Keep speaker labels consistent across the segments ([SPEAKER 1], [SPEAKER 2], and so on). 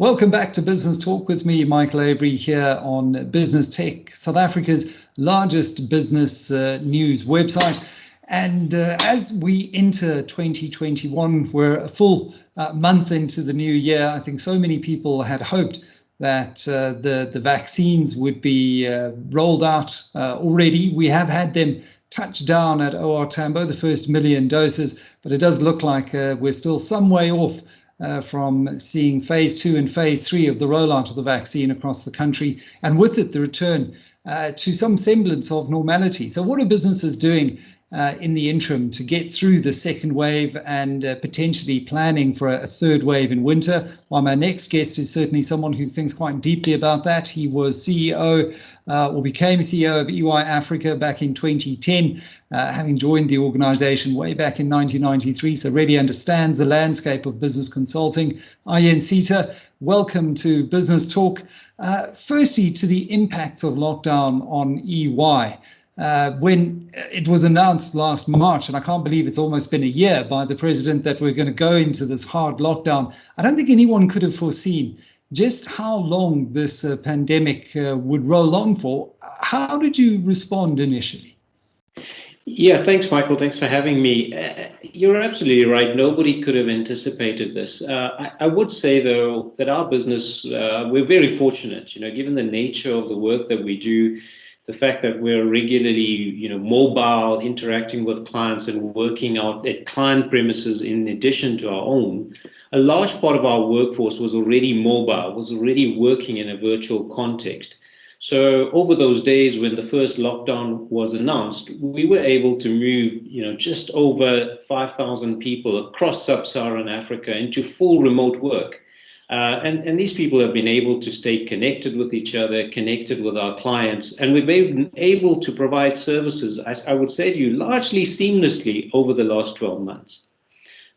[SPEAKER 1] Welcome back to Business Talk with me, Michael Avery, here on Business Tech, South Africa's largest business news website. And as we enter 2021, we're a full month into the new year. I think so many people had hoped that the vaccines would be rolled out already. We have had them touch down at OR Tambo, the first 1 million doses, but it does look like we're still some way off from seeing phase 2 and phase 3 of the rollout of the vaccine across the country, and with it the return to some semblance of normality. So what are businesses doing in the interim to get through the second wave and potentially planning for a third wave in winter? Well, my next guest is certainly someone who thinks quite deeply about that. He was CEO or became CEO of EY Africa back in 2010, having joined the organization way back in 1993, so really understands the landscape of business consulting. Ajen Sita, welcome to Business Talk. Firstly, to the impacts of lockdown on EY. When it was announced last March, and I can't believe it's almost been a year, by the president that we're going to go into this hard lockdown, I don't think anyone could have foreseen just how long this pandemic would roll on for. How did you respond initially?
[SPEAKER 2] Yeah, thanks, Michael. Thanks for having me. You're absolutely right. Nobody could have anticipated this. I would say, though, that our business, we're very fortunate, given the nature of the work that we do, the fact that we're regularly, mobile, interacting with clients and working out at client premises in addition to our own. A large part of our workforce was already mobile, was already working in a virtual context. So over those days when the first lockdown was announced, we were able to move, just over 5,000 people across sub-Saharan Africa into full remote work. And these people have been able to stay connected with each other, connected with our clients, and we've been able to provide services, as I would say to you, largely seamlessly over the last 12 months.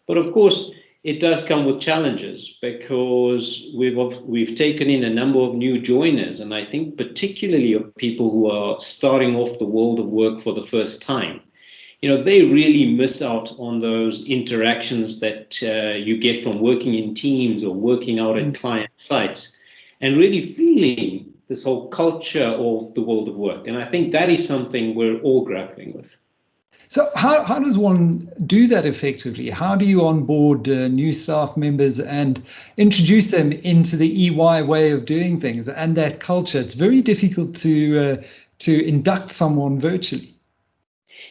[SPEAKER 2] But of course, it does come with challenges because we've taken in a number of new joiners, and I think particularly of people who are starting off the world of work for the first time. They really miss out on those interactions that you get from working in teams or working out at client sites and really feeling this whole culture of the world of work. And I think that is something we're all grappling with.
[SPEAKER 1] So how does one do that effectively? How do you onboard new staff members and introduce them into the EY way of doing things and that culture? It's very difficult to induct someone virtually.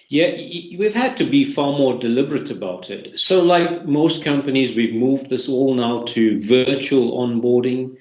[SPEAKER 2] Yeah, we've had to be far more deliberate about it. So like most companies, we've moved this all now to virtual onboarding.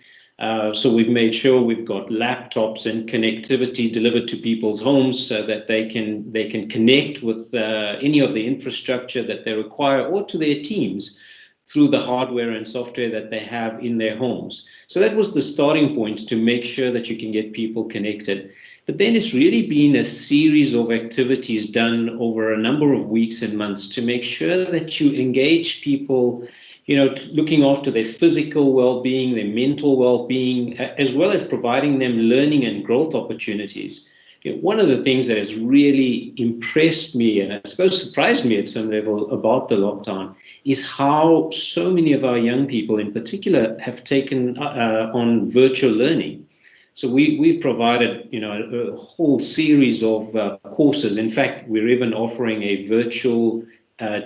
[SPEAKER 2] So we've made sure we've got laptops and connectivity delivered to people's homes so that they can connect with any of the infrastructure that they require or to their teams through the hardware and software that they have in their homes. So that was the starting point to make sure that you can get people connected. But then it's really been a series of activities done over a number of weeks and months to make sure that you engage people, looking after their physical well-being, their mental well-being, as well as providing them learning and growth opportunities. One of the things that has really impressed me, and I suppose surprised me at some level about the lockdown, is how so many of our young people in particular have taken on virtual learning. So we've provided, a whole series of courses. In fact, we're even offering a virtual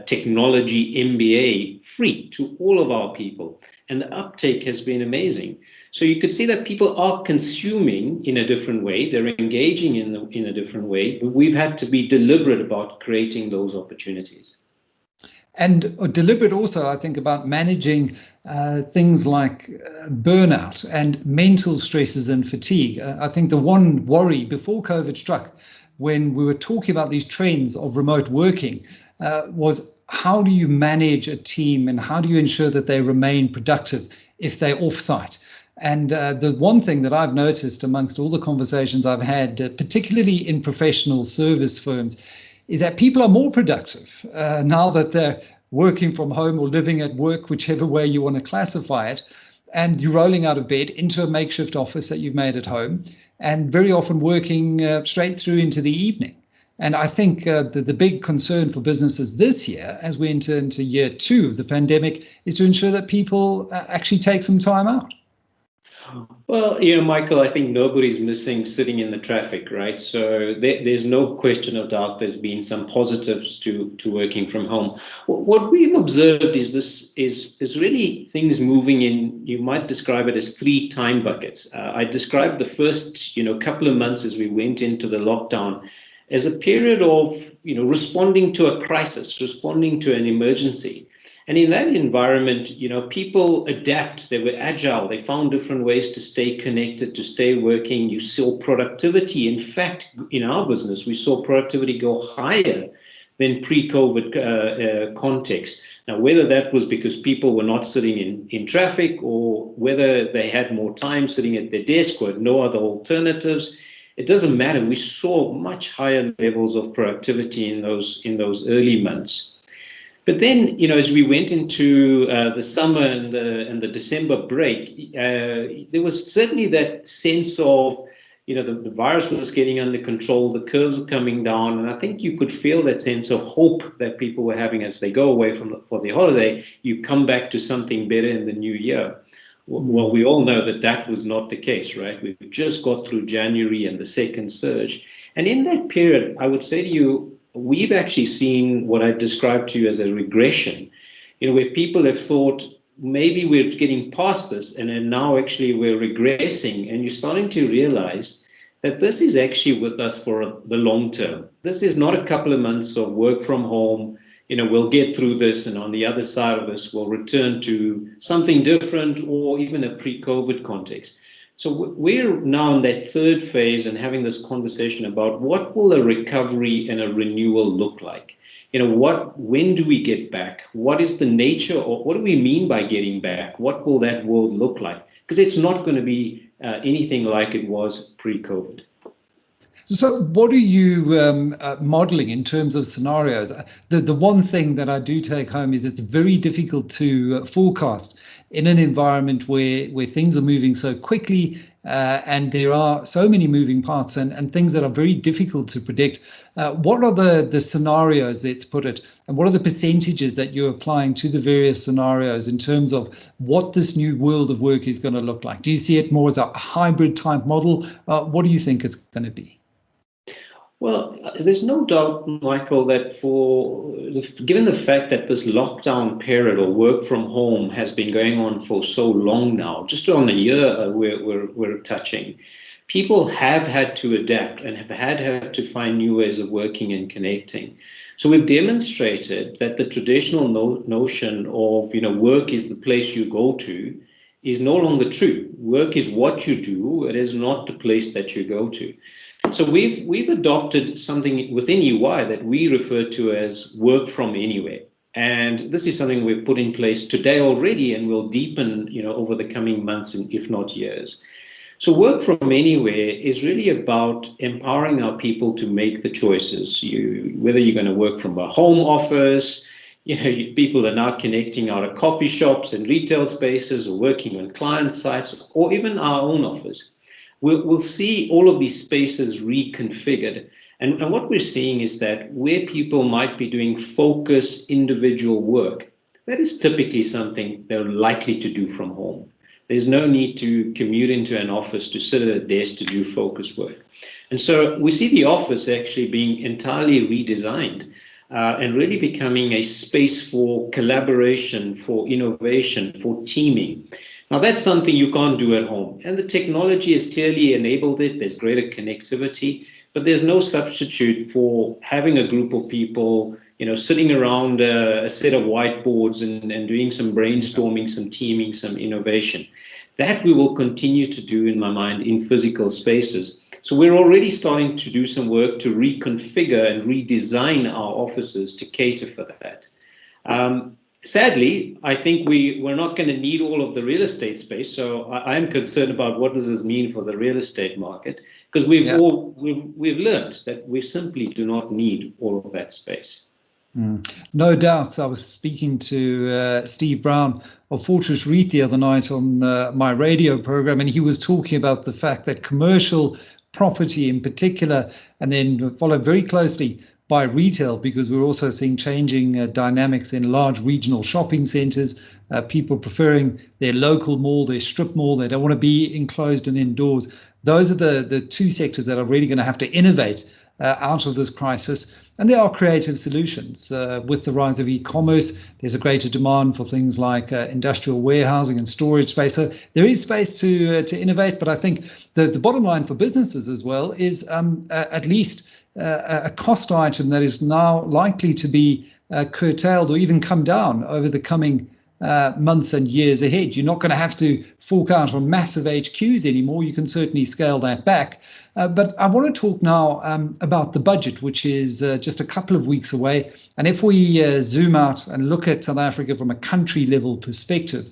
[SPEAKER 2] technology MBA free to all of our people. And the uptake has been amazing. So you could see that people are consuming in a different way. They're engaging in a different way. But we've had to be deliberate about creating those opportunities.
[SPEAKER 1] And deliberate also, I think, about managing things like burnout and mental stresses and fatigue. I think the one worry before COVID struck, when we were talking about these trends of remote working, was how do you manage a team and how do you ensure that they remain productive if they're off-site? And the one thing that I've noticed amongst all the conversations I've had, particularly in professional service firms, is that people are more productive now that they're working from home or living at work, whichever way you want to classify it, and you're rolling out of bed into a makeshift office that you've made at home, and very often working straight through into the evening. And I think the big concern for businesses this year, as we enter into year 2 of the pandemic, is to ensure that people actually take some time out.
[SPEAKER 2] Well, Michael, I think nobody's missing sitting in the traffic, right? So there's no question of doubt there's been some positives to working from home. What we've observed is this is really things moving in. You might describe it as three time buckets. I described the first, couple of months as we went into the lockdown as a period of, responding to a crisis, responding to an emergency. And in that environment, people adapt, they were agile, they found different ways to stay connected, to stay working. You saw productivity. In fact, in our business, we saw productivity go higher than pre-COVID context. Now, whether that was because people were not sitting in traffic or whether they had more time sitting at their desk or had no other alternatives, it doesn't matter. We saw much higher levels of productivity in those early months. But then, as we went into the summer and the December break, there was certainly that sense of, the virus was getting under control, the curves were coming down, and I think you could feel that sense of hope that people were having as they go away for the holiday. You come back to something better in the new year. Well, we all know that was not the case, right? We've just got through January and the second surge, and in that period, I would say to you, we've actually seen what I described to you as a regression, where people have thought maybe we're getting past this, and then now actually we're regressing, and you're starting to realize that this is actually with us for the long term. This is not a couple of months of work from home. We'll get through this, and on the other side of this, we'll return to something different or even a pre-COVID context. So we're now in that third phase and having this conversation about what will a recovery and a renewal look like? When do we get back? What is the nature, or what do we mean by getting back? What will that world look like? Because it's not going to be anything like it was pre-COVID.
[SPEAKER 1] So what are you modeling in terms of scenarios? The one thing that I do take home is it's very difficult to forecast in an environment where things are moving so quickly and there are so many moving parts and things that are very difficult to predict. What are the scenarios, let's put it, and what are the percentages that you're applying to the various scenarios in terms of what this new world of work is going to look like? Do you see it more as a hybrid type model? What do you think it's going to be?
[SPEAKER 2] Well, there's no doubt, Michael, that given the fact that this lockdown period or work from home has been going on for so long now, just on a year we're touching, people have had to adapt and have had to find new ways of working and connecting. So we've demonstrated that the traditional notion of, work is the place you go to is no longer true. Work is what you do. It is not the place that you go to. So we've adopted something within EY that we refer to as work from anywhere. And this is something we've put in place today already and will deepen, over the coming months and if not years. So work from anywhere is really about empowering our people to make the choices. Whether you're going to work from a home office, people are now connecting out of coffee shops and retail spaces or working on client sites or even our own office. We'll see all of these spaces reconfigured. And what we're seeing is that where people might be doing focused individual work, that is typically something they're likely to do from home. There's no need to commute into an office to sit at a desk to do focused work. And so we see the office actually being entirely redesigned and really becoming a space for collaboration, for innovation, for teaming. Now, that's something you can't do at home. And the technology has clearly enabled it. There's greater connectivity, but there's no substitute for having a group of people, sitting around a set of whiteboards and doing some brainstorming, some teaming, some innovation. That we will continue to do, in my mind, in physical spaces. So we're already starting to do some work to reconfigure and redesign our offices to cater for that. Sadly, I think we're not going to need all of the real estate space. So I'm concerned about what does this mean for the real estate market, because we've learned that we simply do not need all of that space.
[SPEAKER 1] No doubt. I was speaking to Steve Brown of Fortress REIT the other night on my radio program, and he was talking about the fact that commercial property in particular, and then followed very closely by retail, because we're also seeing changing dynamics in large regional shopping centres, people preferring their local mall, their strip mall. They don't want to be enclosed and indoors. Those are the two sectors that are really going to have to innovate out of this crisis. And there are creative solutions. With the rise of e-commerce, there's a greater demand for things like industrial warehousing and storage space. So there is space to innovate. But I think the bottom line for businesses as well is at least a cost item that is now likely to be curtailed or even come down over the coming months and years ahead. You're not going to have to fork out on massive HQs anymore. You can certainly scale that back. But I want to talk now about the budget, which is just a couple of weeks away. And if we zoom out and look at South Africa from a country level perspective,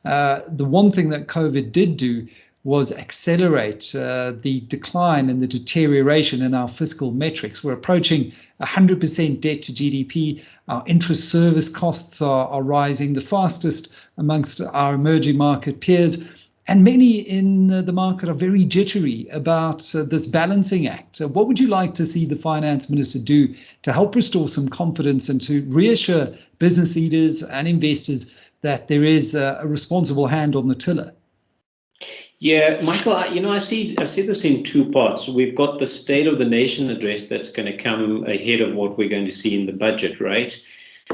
[SPEAKER 1] the one thing that COVID did do was accelerate the decline and the deterioration in our fiscal metrics. We're approaching 100% debt to GDP. Our interest service costs are rising the fastest amongst our emerging market peers. And many in the market are very jittery about this balancing act. What would you like to see the finance minister do to help restore some confidence and to reassure business leaders and investors that there is a responsible hand on the tiller?
[SPEAKER 2] Yeah, Michael, I see this in two parts. We've got the State of the Nation address that's going to come ahead of what we're going to see in the budget, right?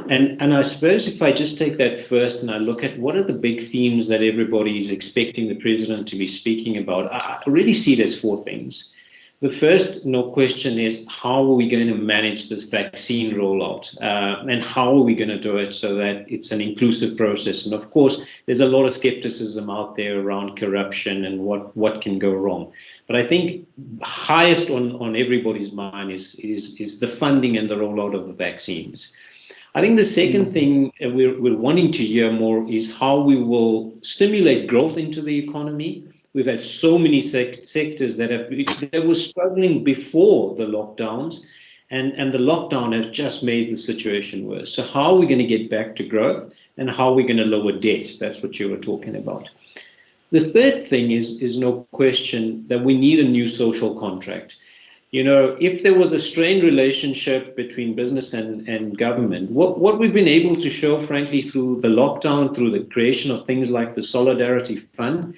[SPEAKER 2] And I suppose if I just take that first and I look at what are the big themes that everybody is expecting the president to be speaking about, I really see it as four things. The first, no question, is how are we going to manage this vaccine rollout, and how are we going to do it so that it's an inclusive process? And of course, there's a lot of skepticism out there around corruption and what can go wrong. But I think highest on everybody's mind is the funding and the rollout of the vaccines. I think the second thing we're wanting to hear more is how we will stimulate growth into the economy. We've had so many sectors that were struggling before the lockdowns, and the lockdown has just made the situation worse. So how are we going to get back to growth, and how are we going to lower debt? That's what you were talking about. The third thing is no question that we need a new social contract. You know, if there was a strained relationship between business and government, what we've been able to show, frankly, through the lockdown, through the creation of things like the Solidarity Fund,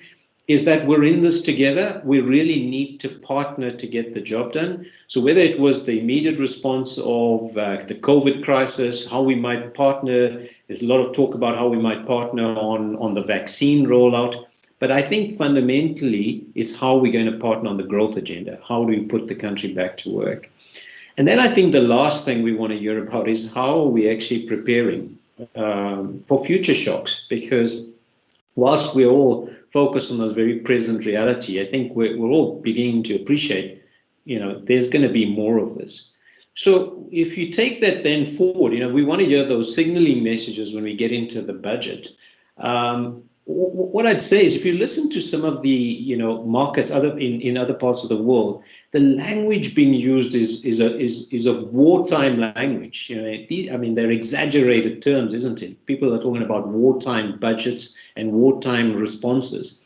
[SPEAKER 2] is that we're in this together. We really need to partner to get the job done. So whether it was the immediate response of the COVID crisis, how we might partner, there's a lot of talk about how we might partner on the vaccine rollout. But I think fundamentally is how we're going to partner on the growth agenda. How do we put the country back to work? And then I think the last thing we want to hear about is how are we actually preparing for future shocks? Because whilst we're all focused on this very present reality, I think we're all beginning to appreciate, there's going to be more of this. So if you take that then forward, we want to hear those signaling messages when we get into the budget. What I'd say is if you listen to some of the markets in other parts of the world, the language being used is a wartime language. They're exaggerated terms, isn't it? People are talking about wartime budgets and wartime responses.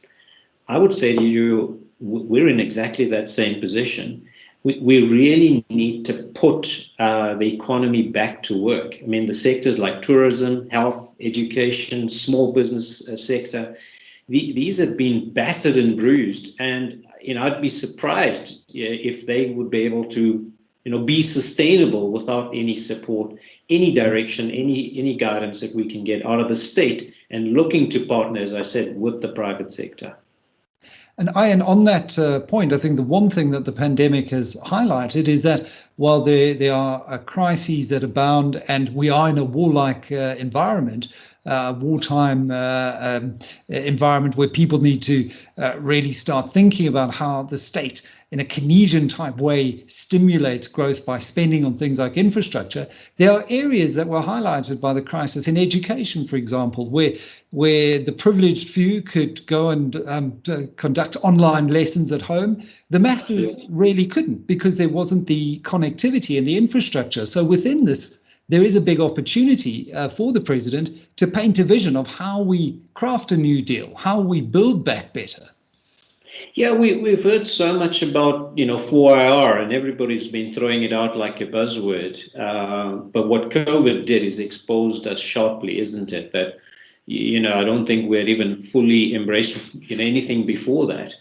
[SPEAKER 2] I would say to you, we're in exactly that same position. We really need to put the economy back to work. I mean, the sectors like tourism, health, education, small business sector, these have been battered and bruised. And, I'd be surprised if they would be able to, be sustainable without any support, any direction, any guidance that we can get out of the state and looking to partner, as I said, with the private sector.
[SPEAKER 1] And on that point, I think the one thing that the pandemic has highlighted is that while there are crises that abound and we are in a warlike environment, wartime environment where people need to really start thinking about how the state in a Keynesian type way stimulates growth by spending on things like infrastructure. There are areas that were highlighted by the crisis in education, for example, where the privileged few could go and conduct online lessons at home. The masses really couldn't because there wasn't the connectivity and the infrastructure. So within this, there is a big opportunity for the president to paint a vision of how we craft a new deal, how we build back better.
[SPEAKER 2] Yeah, we've heard so much about, 4IR, and everybody's been throwing it out like a buzzword. But what COVID did is exposed us sharply, isn't it? That, I don't think we had even fully embraced, anything before that.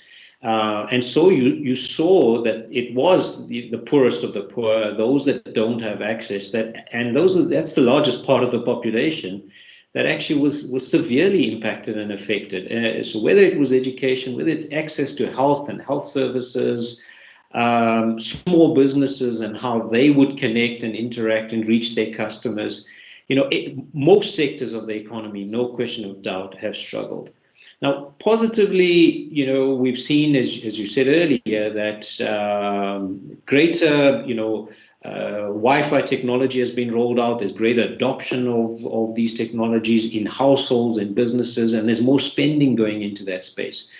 [SPEAKER 2] And so you saw that it was the poorest of the poor, those that don't have access, that's the largest part of the population that actually was severely impacted and affected. So whether it was education, whether it's access to health and health services, small businesses and how they would connect and interact and reach their customers, most sectors of the economy, no question of doubt, have struggled. Now, positively, we've seen, as you said earlier, that greater, Wi-Fi technology has been rolled out. There's greater adoption of these technologies in households and businesses, and there's more spending going into that space.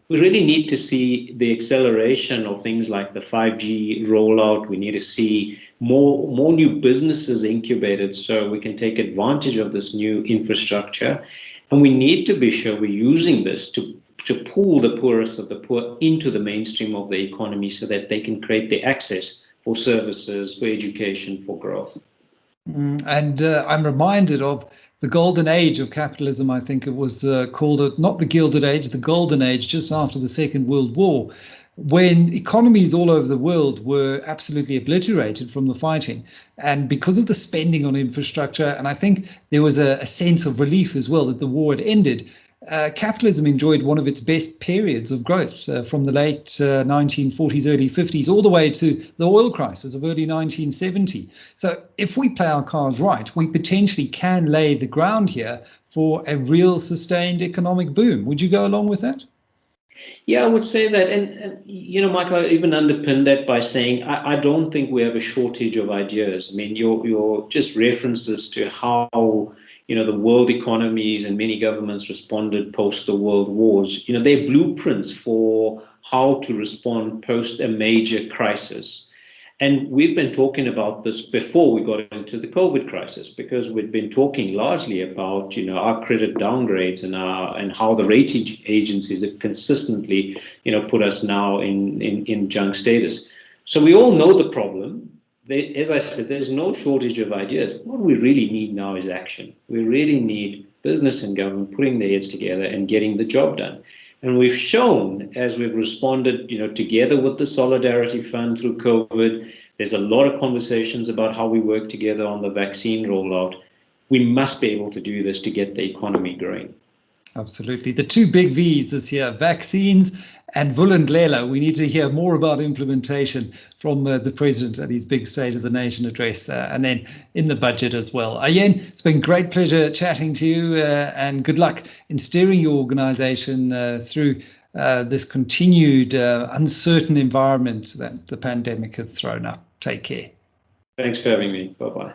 [SPEAKER 2] We really need to see the acceleration of things like the 5G rollout. We need to see more new businesses incubated so we can take advantage of this new infrastructure. And we need to be sure we're using this to pull the poorest of the poor into the mainstream of the economy so that they can create the access for services, for education, for growth.
[SPEAKER 1] And I'm reminded of the golden age of capitalism. I think it was called it, not the Gilded Age, the golden age, just after the Second World War, when economies all over the world were absolutely obliterated from the fighting. And because of the spending on infrastructure, and I think there was a sense of relief as well that the war had ended, capitalism enjoyed one of its best periods of growth from the late 1940s, early 50s, all the way to the oil crisis of early 1970. So if we play our cards right, we potentially can lay the ground here for a real sustained economic boom. Would you go along with that?
[SPEAKER 2] Yeah, I would say that. And Michael, I even underpin that by saying I don't think we have a shortage of ideas. I mean, your just references to how, the world economies and many governments responded post the world wars, they're blueprints for how to respond post a major crisis. And we've been talking about this before we got into the COVID crisis, because we've been talking largely about, our credit downgrades and how the rating agencies have consistently, put us now in junk status. So we all know the problem. As I said, there's no shortage of ideas. What we really need now is action. We really need business and government putting their heads together and getting the job done. And we've shown, as we've responded, together with the Solidarity Fund through COVID, there's a lot of conversations about how we work together on the vaccine rollout. We must be able to do this to get the economy growing.
[SPEAKER 1] Absolutely. The two big V's this year, vaccines and Vulindlela. We need to hear more about implementation from the president at his big State of the Nation address, and then in the budget as well. Ajen, it's been great pleasure chatting to you, and good luck in steering your organization through this continued uncertain environment that the pandemic has thrown up. Take care.
[SPEAKER 2] Thanks for having me. Bye-bye.